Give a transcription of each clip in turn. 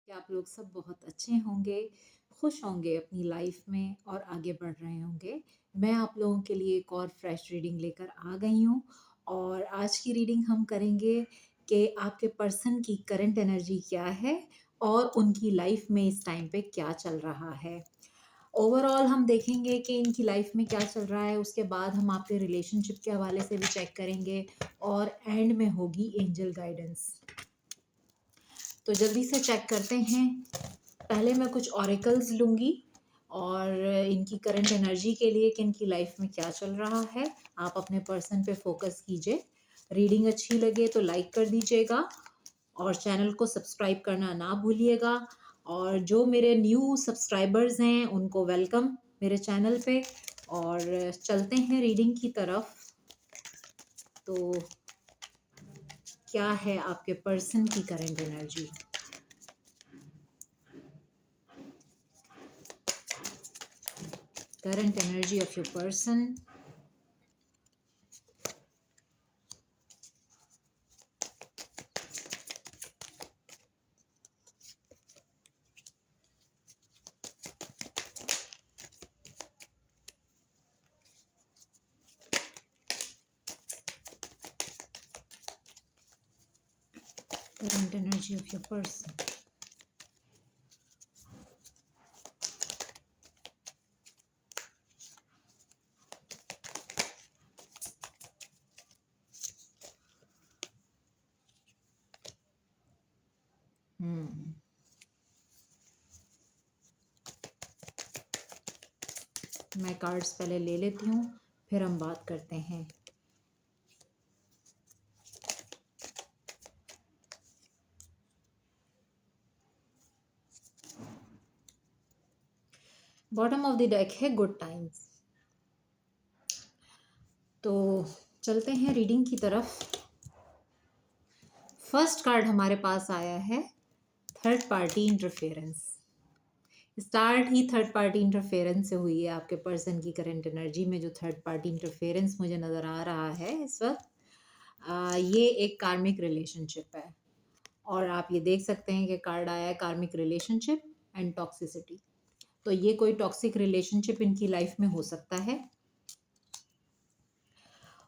कि आप लोग सब बहुत अच्छे होंगे, खुश होंगे अपनी लाइफ में और आगे बढ़ रहे होंगे। मैं आप लोगों के लिए एक और फ्रेश रीडिंग लेकर आ गई हूँ और आज की रीडिंग हम करेंगे कि आपके पर्सन की करंट एनर्जी क्या है और उनकी लाइफ में इस टाइम पे क्या चल रहा है। ओवरऑल हम देखेंगे कि इनकी लाइफ में क्या चल रहा है, उसके बाद हम आपके रिलेशनशिप के हवाले से भी चेक करेंगे और एंड में होगी एंजल गाइडेंस। तो जल्दी से चेक करते हैं। पहले मैं कुछ ऑरेकल्स लूँगी और इनकी करंट एनर्जी के लिए कि इनकी लाइफ में क्या चल रहा है। आप अपने पर्सन पे फोकस कीजिए। रीडिंग अच्छी लगे तो लाइक कर दीजिएगा और चैनल को सब्सक्राइब करना ना भूलिएगा। और जो मेरे न्यू सब्सक्राइबर्स हैं उनको वेलकम मेरे चैनल पे। और चलते हैं रीडिंग की तरफ। तो क्या है आपके पर्सन की current energy? Current energy of your person. Current energy of your person. मैं कार्ड्स पहले ले लेती हूँ, फिर हम बात करते हैं। बॉटम ऑफ द डेक है गुड टाइम्स। तो चलते हैं रीडिंग की तरफ। फर्स्ट कार्ड हमारे पास आया है थर्ड पार्टी इंटरफेरेंस। स्टार्ट ही थर्ड पार्टी इंटरफेरेंस से हुई है आपके पर्सन की करंट एनर्जी में। जो थर्ड पार्टी इंटरफेरेंस मुझे नज़र आ रहा है इस वक्त, ये एक कार्मिक रिलेशनशिप है। और आप ये देख सकते हैं कि कार्ड आया है कार्मिक रिलेशनशिप एंड टॉक्सिसिटी। तो ये कोई टॉक्सिक रिलेशनशिप इनकी लाइफ में हो सकता है।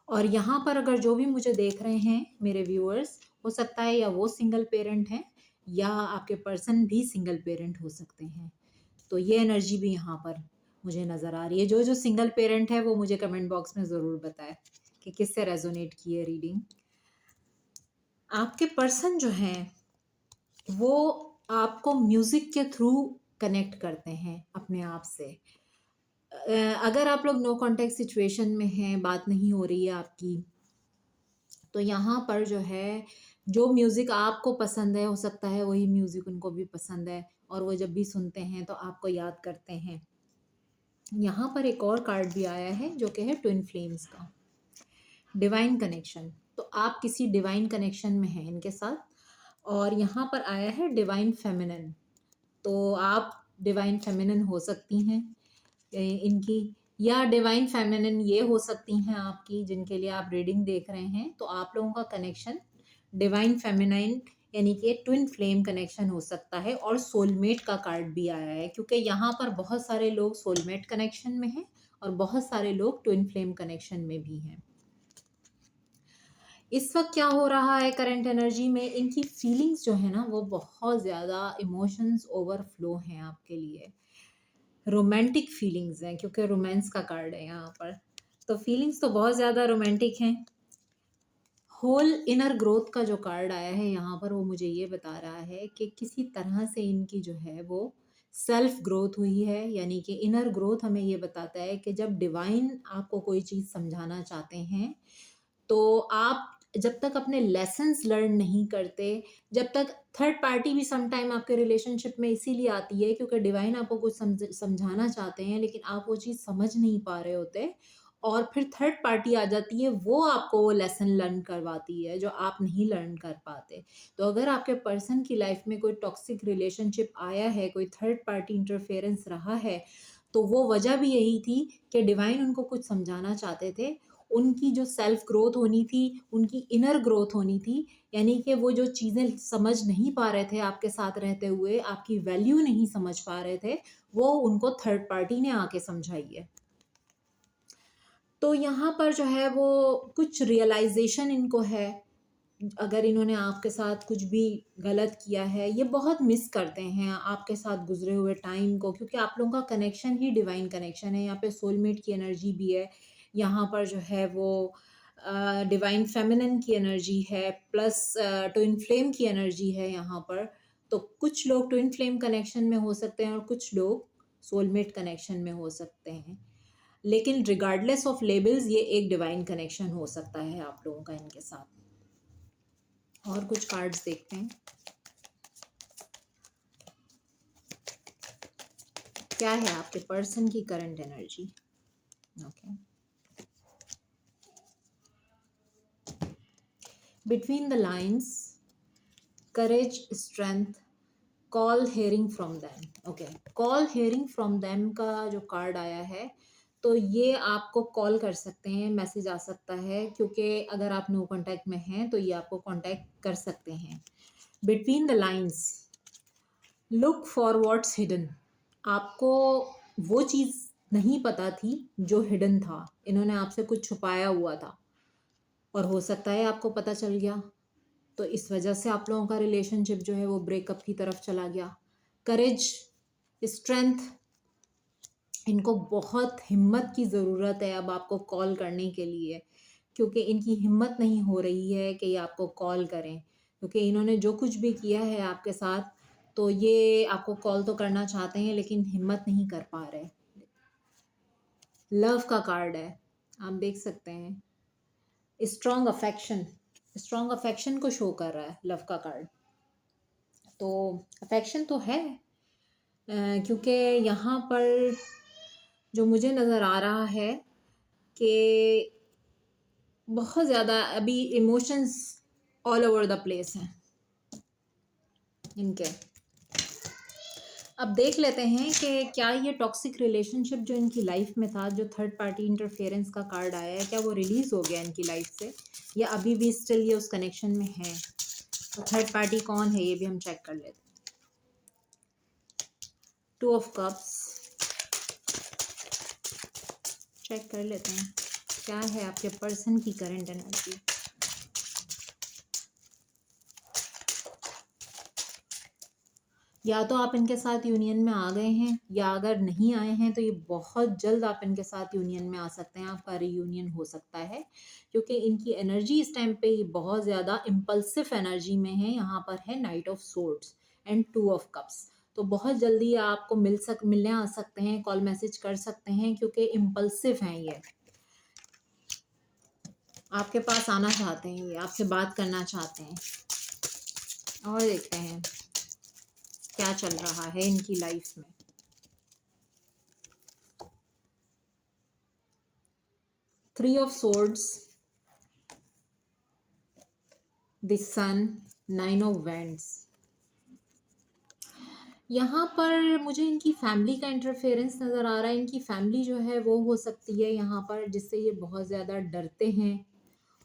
और यहाँ पर अगर जो भी मुझे देख रहे हैं मेरे व्यूअर्स, हो सकता है या वो सिंगल पेरेंट हैं या आपके पर्सन भी सिंगल पेरेंट हो सकते हैं। तो ये एनर्जी भी यहाँ पर मुझे नज़र आ रही है। जो जो सिंगल पेरेंट है वो मुझे कमेंट बॉक्स में ज़रूर बताएं कि किससे रेजोनेट की है रीडिंग। आपके पर्सन जो हैं वो आपको म्यूज़िक के थ्रू कनेक्ट करते हैं अपने आप से। अगर आप लोग नो कॉन्टेक्ट सिचुएशन में हैं, बात नहीं हो रही है आपकी, तो यहाँ पर जो है जो म्यूज़िक आपको पसंद है, हो सकता है वही म्यूज़िक उनको भी पसंद है और वो जब भी सुनते हैं तो आपको याद करते हैं। यहाँ पर एक और कार्ड भी आया है जो कि है ट्विन फ्लेम्स का डिवाइन कनेक्शन। तो आप किसी डिवाइन कनेक्शन में हैं इनके साथ। और यहाँ पर आया है डिवाइन फेमिनिन। तो आप डिवाइन फेमिनिन हो सकती हैं इनकी, या डिवाइन फेमिनिन ये हो सकती हैं आपकी जिनके लिए आप रीडिंग देख रहे हैं। तो आप लोगों का कनेक्शन डिवाइन फेमिनाइन यानी कि ट्विन फ्लेम कनेक्शन हो सकता है। और सोलमेट का कार्ड भी आया है क्योंकि यहाँ पर बहुत सारे लोग सोलमेट कनेक्शन में हैं और बहुत सारे लोग ट्विन फ्लेम कनेक्शन में भी हैं। इस वक्त क्या हो रहा है करंट एनर्जी में, इनकी फीलिंग्स जो है ना वो बहुत ज़्यादा इमोशंस ओवरफ्लो हैं आपके लिए। रोमांटिक फीलिंग्स हैं क्योंकि रोमांस का कार्ड है यहाँ पर। तो फीलिंग्स तो बहुत ज़्यादा रोमांटिक हैं। होल इनर ग्रोथ का जो कार्ड आया है यहाँ पर वो मुझे ये बता रहा है कि किसी तरह से इनकी जो है वो सेल्फ ग्रोथ हुई है। यानी कि इनर ग्रोथ हमें ये बताता है कि जब डिवाइन आपको कोई चीज़ समझाना चाहते हैं तो आप जब तक अपने लेसन्स लर्न नहीं करते, जब तक थर्ड पार्टी भी समटाइम आपके रिलेशनशिप में इसीलिए आती है क्योंकि डिवाइन आपको कुछ समझाना चाहते हैं लेकिन आप वो चीज़ समझ नहीं पा रहे होते और फिर थर्ड पार्टी आ जाती है, वो आपको वो लेसन लर्न करवाती है जो आप नहीं लर्न कर पाते। तो अगर आपके पर्सन की लाइफ में कोई टॉक्सिक रिलेशनशिप आया है, कोई थर्ड पार्टी इंटरफेरेंस रहा है, तो वो वजह भी यही थी कि डिवाइन उनको कुछ समझाना चाहते थे उनकी जो सेल्फ ग्रोथ होनी थी, उनकी इनर ग्रोथ होनी थी, यानी कि वो जो चीज़ें समझ नहीं पा रहे थे आपके साथ रहते हुए, आपकी वैल्यू नहीं समझ पा रहे थे, वो उनको थर्ड पार्टी ने आके समझाई है। तो यहाँ पर जो है वो कुछ रियलाइजेशन इनको है, अगर इन्होंने आपके साथ कुछ भी गलत किया है, ये बहुत मिस करते हैं आपके साथ गुजरे हुए टाइम को, क्योंकि आप लोगों का कनेक्शन ही डिवाइन कनेक्शन है। यहाँ पे सोलमेट की एनर्जी भी है, यहाँ पर जो है वो डिवाइन फेमिनिन की एनर्जी है, प्लस ट्विन फ्लेम की एनर्जी है यहाँ पर। तो कुछ लोग ट्विन फ्लेम कनेक्शन में हो सकते हैं और कुछ लोग सोलमेट कनेक्शन में हो सकते हैं, लेकिन रिगार्डलेस ऑफ लेबल्स ये एक डिवाइन कनेक्शन हो सकता है आप लोगों का इनके साथ। और कुछ कार्ड्स देखते हैं क्या है आपके पर्सन की current energy. Okay, between the lines, courage, strength, call hearing from them. Okay, call hearing from them का जो कार्ड आया है, तो ये आपको कॉल कर सकते हैं, मैसेज आ सकता है, क्योंकि अगर आप नो कांटेक्ट में हैं तो ये आपको कांटेक्ट कर सकते हैं। Between the lines, look for what's hidden. आपको वो चीज़ नहीं पता थी जो हिडन था, इन्होंने आपसे कुछ छुपाया हुआ था और हो सकता है आपको पता चल गया, तो इस वजह से आप लोगों का रिलेशनशिप जो है वो ब्रेकअप की तरफ चला गया। करेज, स्ट्रेंथ, इनको बहुत हिम्मत की ज़रूरत है अब आपको कॉल करने के लिए, क्योंकि इनकी हिम्मत नहीं हो रही है कि ये आपको कॉल करें, क्योंकि इन्होंने जो कुछ भी किया है आपके साथ, तो ये आपको कॉल तो करना चाहते हैं लेकिन हिम्मत नहीं कर पा रहे। लव का कार्ड है, आप देख सकते हैं, स्ट्रॉन्ग अफेक्शन, स्ट्रॉन्ग अफेक्शन को शो कर रहा है लव का कार्ड। तो अफेक्शन तो है, क्योंकि यहाँ पर जो मुझे नज़र आ रहा है कि बहुत ज़्यादा अभी emotions all over the place हैं इनके। अब देख लेते हैं कि क्या ये टॉक्सिक रिलेशनशिप जो इनकी लाइफ में था, जो थर्ड पार्टी इंटरफेरेंस का कार्ड आया है, क्या वो रिलीज़ हो गया इनकी लाइफ से, या अभी भी स्टिल ये उस कनेक्शन में है। तो थर्ड पार्टी कौन है ये भी हम चेक कर लेते हैं। टू ऑफ कप्स, चेक कर लेते हैं क्या है आपके पर्सन की करंट एनर्जी। या तो आप इनके साथ यूनियन में आ गए हैं, या अगर नहीं आए हैं तो ये बहुत जल्द आप इनके साथ यूनियन में आ सकते हैं, आपका रीयूनियन हो सकता है, क्योंकि इनकी एनर्जी इस टाइम पे ये बहुत ज़्यादा इम्पल्सिव एनर्जी में है। यहाँ पर है night of swords and two of cups, तो बहुत जल्दी आपको मिलने आ सकते हैं, कॉल मैसेज कर सकते हैं, क्योंकि इम्पल्सिव हैं ये, आपके पास आना चाहते हैं, ये आपसे बात करना चाहते हैं। और देखते हैं क्या चल रहा है इनकी लाइफ में। Three of swords, the sun, nine of wands. यहाँ पर मुझे इनकी फैमिली का इंटरफेरेंस नज़र आ रहा है। इनकी फैमिली जो है वो हो सकती है यहाँ पर जिससे ये बहुत ज़्यादा डरते हैं,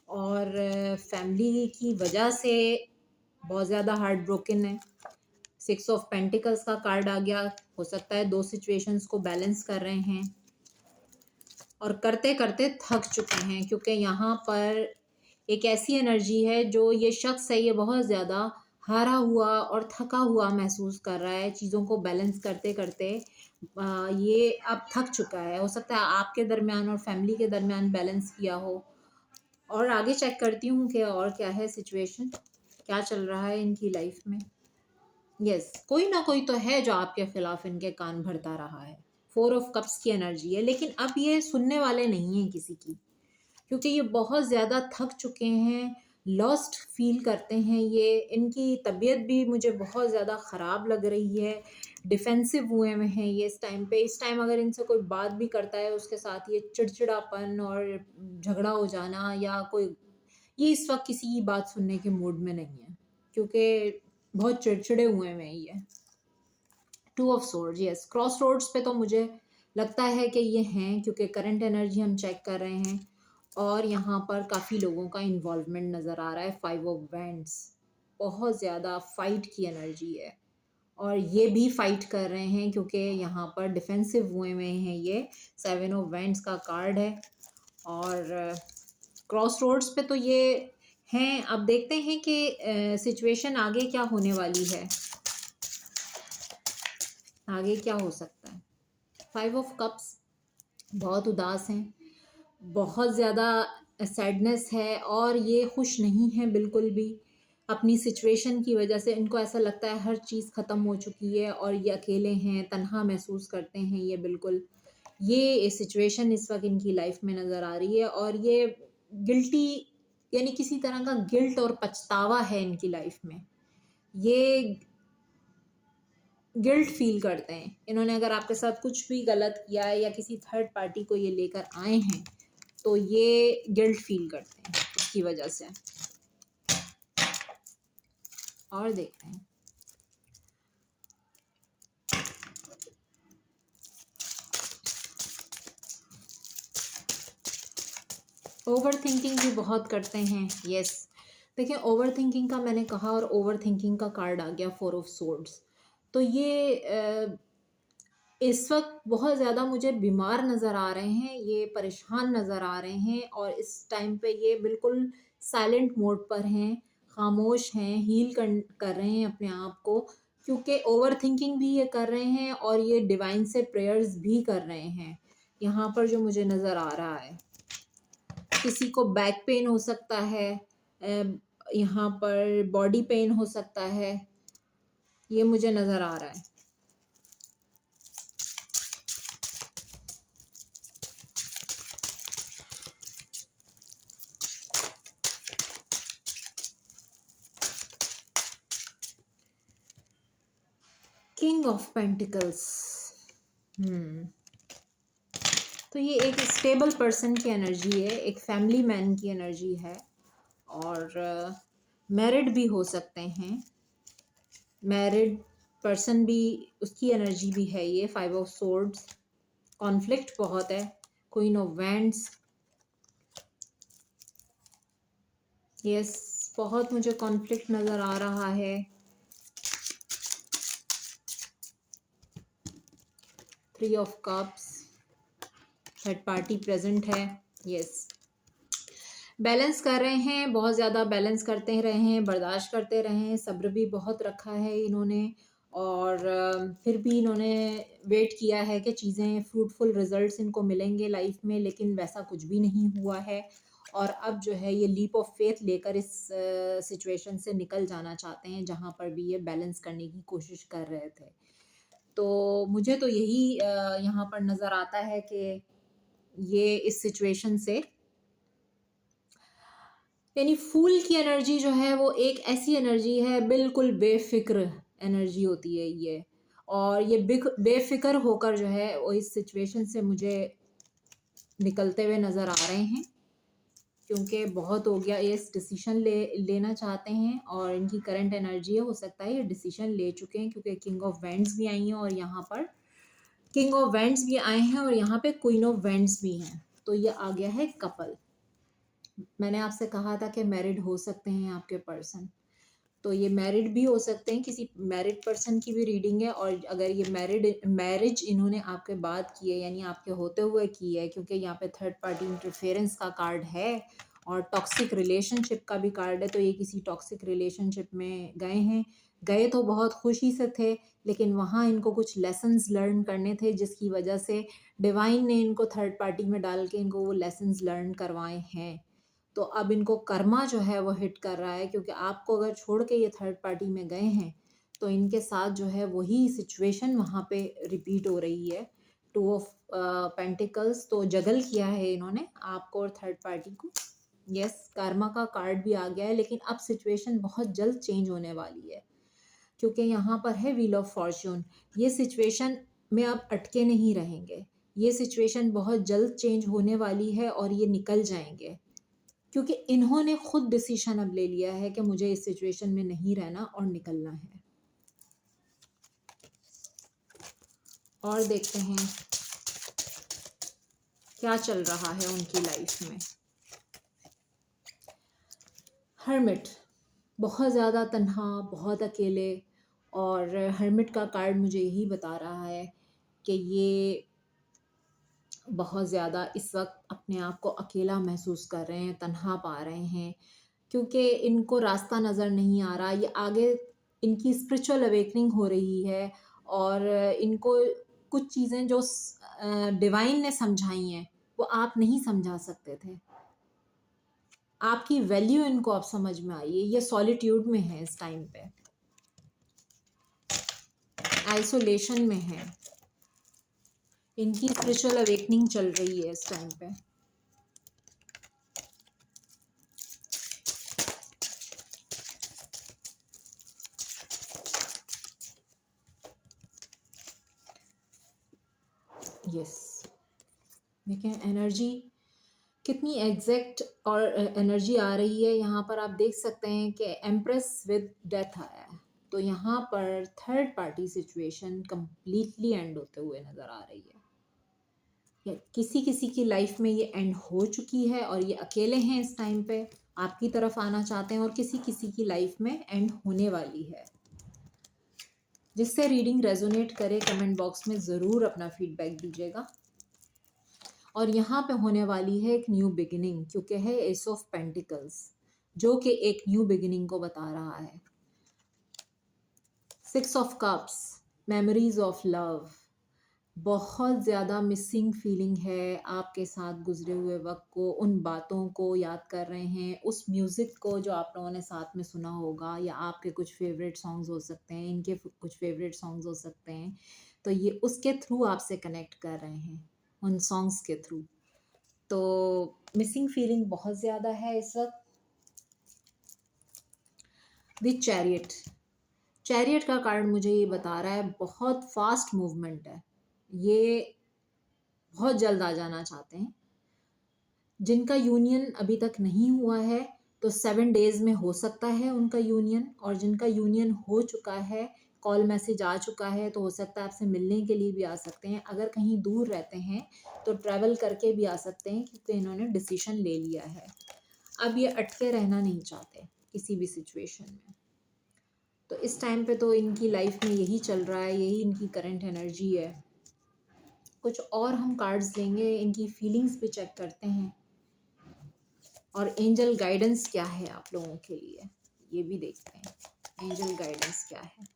और फैमिली की वजह से बहुत ज़्यादा हार्ट ब्रोकन है। सिक्स ऑफ पेंटिकल्स का कार्ड आ गया, हो सकता है दो सिचुएशंस को बैलेंस कर रहे हैं और करते करते थक चुके हैं, क्योंकि यहाँ पर एक ऐसी एनर्जी है जो ये शख्स है, ये बहुत ज़्यादा हारा हुआ और थका हुआ महसूस कर रहा है, चीज़ों को बैलेंस करते करते ये अब थक चुका है। हो सकता है आपके दरमियान और फैमिली के दरमियान बैलेंस किया हो। और आगे चेक करती हूँ कि और क्या है सिचुएशन, क्या चल रहा है इनकी लाइफ में। यस, कोई ना कोई तो है जो आपके खिलाफ इनके कान भरता रहा है। फोर ऑफ कप्स की एनर्जी है, लेकिन अब ये सुनने वाले नहीं हैं किसी की, क्योंकि ये बहुत ज़्यादा थक चुके हैं, लॉस्ट फील करते हैं ये। इनकी तबीयत भी मुझे बहुत ज़्यादा ख़राब लग रही है, डिफेंसिव हुए में हैं ये इस टाइम पे। इस टाइम अगर इनसे कोई बात भी करता है उसके साथ ये चिड़चिड़ापन और झगड़ा हो जाना, या कोई, ये इस वक्त किसी की बात सुनने के मूड में नहीं है, क्योंकि बहुत चिड़चिड़े हुए में ये। Two of swords, yes, crossroads पे तो मुझे लगता है कि ये हैं, क्योंकि करंट एनर्जी हम चेक कर रहे हैं और यहाँ पर काफ़ी लोगों का इन्वॉल्वमेंट नज़र आ रहा है। 5 ऑफ वैंड्स, बहुत ज़्यादा फाइट की एनर्जी है और ये भी फाइट कर रहे हैं क्योंकि यहाँ पर डिफेंसिव हुए हुए हैं। ये 7 ऑफ वैंड्स का कार्ड है और क्रॉस रोड्स पे तो ये हैं। अब देखते हैं कि सिचुएशन आगे क्या होने वाली है, आगे क्या हो सकता है। 5 ऑफ कप्स, बहुत उदास हैं, बहुत ज़्यादा सैडनेस है और ये खुश नहीं है बिल्कुल भी अपनी सिचुएशन की वजह से। इनको ऐसा लगता है हर चीज़ ख़त्म हो चुकी है और ये अकेले हैं, तन्हा महसूस करते हैं ये बिल्कुल। ये सिचुएशन इस वक्त इनकी लाइफ में नज़र आ रही है और ये गिल्टी, यानी किसी तरह का गिल्ट और पछतावा है इनकी लाइफ में। ये गिल्ट फील करते हैं इन्होंने, अगर आपके साथ कुछ भी गलत किया है या किसी थर्ड पार्टी को ये लेकर आए हैं तो ये गिल्ट फील करते हैं उसकी वजह से। और देखते हैं ओवर थिंकिंग भी बहुत करते हैं। यस, देखिए ओवर थिंकिंग का मैंने कहा और ओवर थिंकिंग का कार्ड आ गया 4 ऑफ सोर्ड्स। तो ये इस वक्त बहुत ज़्यादा मुझे बीमार नज़र आ रहे हैं, ये परेशान नज़र आ रहे हैं और इस टाइम पे ये बिल्कुल साइलेंट मोड पर हैं, खामोश हैं, हील कर रहे हैं अपने आप को, क्योंकि ओवर थिंकिंग भी ये कर रहे हैं और ये डिवाइन से प्रेयर्स भी कर रहे हैं। यहाँ पर जो मुझे नज़र आ रहा है, किसी को बैक पेन हो सकता है, यहाँ पर बॉडी पेन हो सकता है, ये मुझे नज़र आ रहा है। किंग ऑफ पेंटिकल्स, तो ये एक स्टेबल पर्सन की एनर्जी है, एक फैमिली मैन की एनर्जी है और मैरिड भी हो सकते हैं, मैरिड पर्सन भी, उसकी एनर्जी भी है ये। 5 ऑफ सोर्ड्स, कॉन्फ्लिक्ट बहुत है। क्वीन ऑफ वैंड्स, यस, बहुत मुझे कॉन्फ्लिक्ट नज़र आ रहा है। 3 of cups, third party present है। यस, बैलेंस कर रहे हैं, बहुत ज़्यादा बैलेंस करते रहे हैं, बर्दाश्त करते रहे हैं, सब्र भी बहुत रखा है इन्होंने और फिर भी इन्होंने वेट किया है कि चीज़ें फ्रूटफुल रिजल्ट्स इनको मिलेंगे लाइफ में, लेकिन वैसा कुछ भी नहीं हुआ है और अब जो है ये लीप ऑफ फेथ लेकर इस सिचुएशन से निकल जाना चाहते हैं जहाँ पर भी ये बैलेंस करने की कोशिश कर रहे थे। तो मुझे तो यही यहाँ पर नज़र आता है कि ये इस सिचुएशन से, यानी फूल की एनर्जी जो है वो एक ऐसी एनर्जी है, बिल्कुल बेफिक्र एनर्जी होती है ये, और ये बेफिक्र होकर जो है वो इस सिचुएशन से मुझे निकलते हुए नज़र आ रहे हैं, क्योंकि बहुत हो गया, ये डिसीजन लेना चाहते हैं और इनकी करंट एनर्जी है, हो सकता है ये डिसीजन ले चुके हैं क्योंकि किंग ऑफ वैंड्स भी आई हैं और यहाँ पर किंग ऑफ वैंड्स भी आए हैं और यहाँ पे क्वीन ऑफ वैंड्स भी हैं। तो ये आ गया है कपल। मैंने आपसे कहा था कि मैरिड हो सकते हैं आपके पर्सन, तो ये मैरिड भी हो सकते हैं, किसी मैरिड पर्सन की भी रीडिंग है। और अगर ये मैरिज इन्होंने आपके बाद की है, यानी आपके होते हुए की है, क्योंकि यहाँ पे थर्ड पार्टी इंटरफेरेंस का कार्ड है और टॉक्सिक रिलेशनशिप का भी कार्ड है, तो ये किसी टॉक्सिक रिलेशनशिप में गए हैं। गए तो बहुत खुशी से थे, लेकिन वहाँ इनको कुछ लेसन्स लर्न करने थे, जिसकी वजह से डिवाइन ने इनको थर्ड पार्टी में डाल के इनको वो लेसन्स लर्न करवाए हैं। तो अब इनको कर्मा जो है वो हिट कर रहा है, क्योंकि आपको अगर छोड़ के ये थर्ड पार्टी में गए हैं तो इनके साथ जो है वही सिचुएशन वहाँ पे रिपीट हो रही है। 2 ऑफ पेंटिकल्स, तो जगल किया है इन्होंने आपको और थर्ड पार्टी को। यस, कर्मा का कार्ड भी आ गया है, लेकिन अब सिचुएशन बहुत जल्द चेंज होने वाली है, क्योंकि यहाँ पर है व्हील ऑफ फॉर्च्यून। ये सिचुएशन में अब अटके नहीं रहेंगे, ये सिचुएशन बहुत जल्द चेंज होने वाली है और ये निकल जाएंगे, क्योंकि इन्होंने खुद डिसीजन अब ले लिया है कि मुझे इस सिचुएशन में नहीं रहना और निकलना है। और देखते हैं क्या चल रहा है उनकी लाइफ में। हर्मिट, बहुत ज़्यादा तन्हा, बहुत अकेले। और हर्मिट का कार्ड मुझे यही बता रहा है कि ये बहुत ज़्यादा इस वक्त अपने आप को अकेला महसूस कर रहे हैं, तन्हा पा रहे हैं, क्योंकि इनको रास्ता नज़र नहीं आ रहा। ये आगे इनकी स्पिरिचुअल अवेकनिंग हो रही है और इनको कुछ चीज़ें जो डिवाइन ने समझाई हैं वो आप नहीं समझा सकते थे। आपकी वैल्यू इनको अब समझ में आई है। ये सॉलिट्यूड में है इस टाइम पे, आइसोलेशन में है, इनकी स्पिरिचुअल अवेकनिंग चल रही है इस टाइम पे। यस, देखें एनर्जी कितनी एग्जैक्ट और एनर्जी आ रही है। यहाँ पर आप देख सकते हैं कि एम्प्रेस विद डेथ आया है, तो यहाँ पर third party situation completely and होते हुए नज़र आ रही है। या किसी किसी की लाइफ में ये एंड हो चुकी है और ये अकेले हैं इस टाइम पे, आपकी तरफ आना चाहते हैं, और किसी किसी की लाइफ में एंड होने वाली है। जिससे रीडिंग रेजोनेट करे कमेंट बॉक्स में ज़रूर अपना फीडबैक दीजिएगा। और यहाँ पे होने वाली है एक न्यू बिगिनिंग, क्योंकि है एस ऑफ पेंटिकल्स जो कि एक न्यू बिगिनिंग को बता रहा है। Six of cups, memories of love, बहुत ज़्यादा मिसिंग फीलिंग है आपके साथ गुजरे हुए वक्त को, उन बातों को याद कर रहे हैं, उस म्यूज़िक को जो आप लोगों ने साथ में सुना होगा, या आपके कुछ फेवरेट सॉन्ग्स हो सकते हैं, इनके कुछ फेवरेट सॉन्ग्स हो सकते हैं। तो ये उसके थ्रू आपसे कनेक्ट कर रहे हैं, उन सॉन्ग्स के थ्रू। तो मिसिंग फीलिंग बहुत ज़्यादा है इस वक्त। द चैरियट, चैरियट का कार्ड मुझे ये बता रहा है बहुत फास्ट मूवमेंट है, ये बहुत जल्द आ जाना चाहते हैं। जिनका यूनियन अभी तक नहीं हुआ है तो 7 डेज में हो सकता है उनका यूनियन, और जिनका यूनियन हो चुका है, कॉल मैसेज आ चुका है, तो हो सकता है आपसे मिलने के लिए भी आ सकते हैं। अगर कहीं दूर रहते हैं तो ट्रैवल करके भी आ सकते हैं, क्योंकि इन्होंने डिसीजन ले लिया है। अब ये अटके रहना नहीं चाहते किसी भी सिचुएशन में। तो इस टाइम पे तो इनकी लाइफ में यही चल रहा है, यही इनकी करंट एनर्जी है। कुछ और हम कार्ड्स लेंगे, इनकी फीलिंग्स भी चेक करते हैं, और एंजल गाइडेंस क्या है आप लोगों के लिए ये भी देखते हैं। एंजल गाइडेंस क्या है?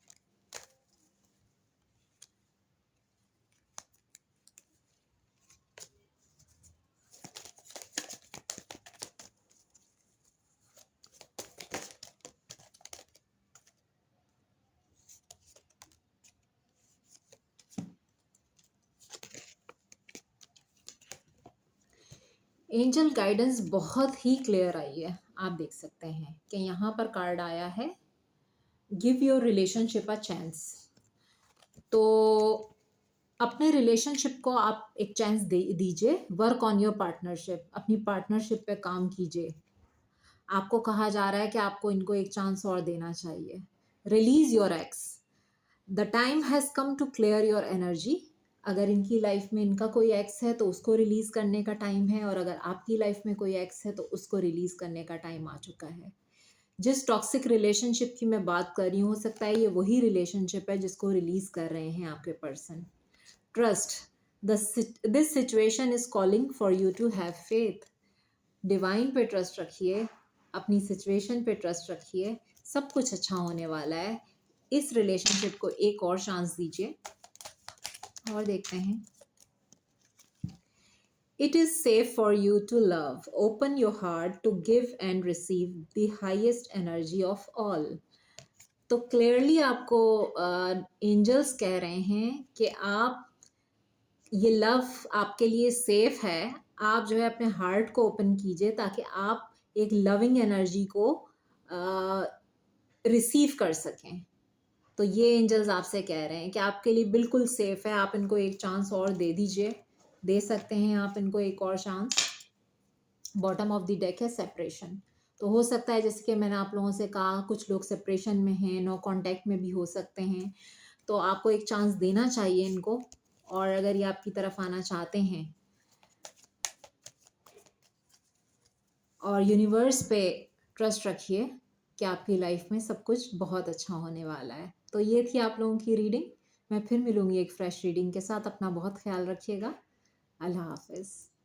एंजल गाइडेंस बहुत ही क्लियर आई है। आप देख सकते हैं कि यहाँ पर कार्ड आया है give your relationship a chance. तो अपने रिलेशनशिप को आप एक चांस दीजिए। वर्क ऑन योर पार्टनरशिप, अपनी पार्टनरशिप पे काम कीजिए। आपको कहा जा रहा है कि आपको इनको एक चांस और देना चाहिए। Release your ex, the time has come to clear your energy. अगर इनकी लाइफ में इनका कोई एक्स है तो उसको रिलीज़ करने का टाइम है, और अगर आपकी लाइफ में कोई एक्स है तो उसको रिलीज़ करने का टाइम आ चुका है। जिस टॉक्सिक रिलेशनशिप की मैं बात कर रही हूँ, हो सकता है ये वही रिलेशनशिप है जिसको रिलीज़ कर रहे हैं आपके person. Trust, this situation is calling for you to have faith. Divine पे ट्रस्ट रखिए, अपनी सिचुएशन पे ट्रस्ट रखिए, सब कुछ अच्छा होने वाला है। इस रिलेशनशिप को एक और चांस दीजिए। और देखते हैं, it is safe for you to love, open your heart to give and receive the highest energy of all. तो क्लियरली आपको एंजल्स कह रहे हैं कि आप, ये लव आपके लिए सेफ है। आप जो है अपने हार्ट को ओपन कीजिए ताकि आप एक लविंग एनर्जी को रिसीव कर सकें। तो ये एंजल्स आपसे कह रहे हैं कि आपके लिए बिल्कुल सेफ है, आप इनको एक चांस और दे दीजिए, दे सकते हैं आप इनको एक और chance. Bottom of the deck है सेपरेशन। तो हो सकता है, जैसे कि मैंने आप लोगों से कहा, कुछ लोग सेपरेशन में हैं, नो कांटेक्ट में भी हो सकते हैं। तो आपको एक चांस देना चाहिए इनको, और अगर ये आपकी तरफ आना चाहते हैं और यूनिवर्स पे ट्रस्ट रखिए कि आपकी लाइफ में सब कुछ बहुत अच्छा होने वाला है। तो ये थी आप लोगों की रीडिंग। मैं फिर मिलूँगी एक फ्रेश रीडिंग के साथ। अपना बहुत ख़्याल रखिएगा। अल्लाह हाफ़िज़।